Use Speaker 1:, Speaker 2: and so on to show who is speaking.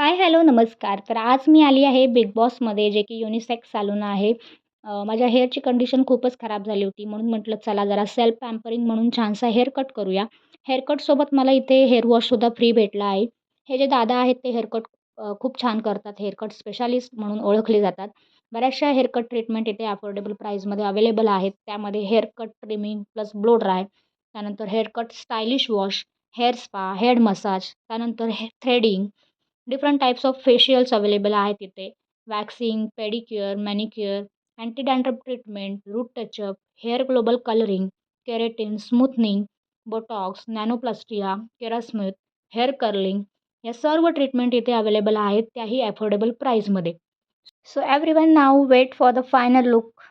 Speaker 1: हाय, hello, नमस्कार. तर आज मी आली आहे बिग बॉसमध्ये जे की युनिसेक्स सॅलून आहे. माझ्या हेअरची कंडिशन खूपच खराब झाली होती म्हणून म्हटलं चला जरा सेल्फ पॅम्परिंग म्हणून छानसा हेअर कट करूया. हेअर कटसोबत मला इथे हेअर वॉशसुद्धा फ्री भेटला आहे. हे जे दादा आहेत ते हेअर कट खूप छान करतात. हेअर कट स्पेशालिस्ट म्हणून ओळखले जातात. बऱ्याचशा हेअर कट ट्रीटमेंट इथे अफोर्डेबल प्राईसमध्ये अवेलेबल आहेत. त्यामध्ये hair cut trimming plus blow dry, त्यानंतर hair cut stylish wash, hair spa, head massage, त्यानंतर threading, different types of facials available आहेत तिथे. Waxing, pedicure, manicure, anti dandruff treatment, root touch up, hair global colouring, keratin, smoothening, botox, nanoplastia, kerasmooth, hair curling या सर्व treatment इथे available आहेत, त्याही affordable प्राईसमध्ये. So everyone now wait for the final look.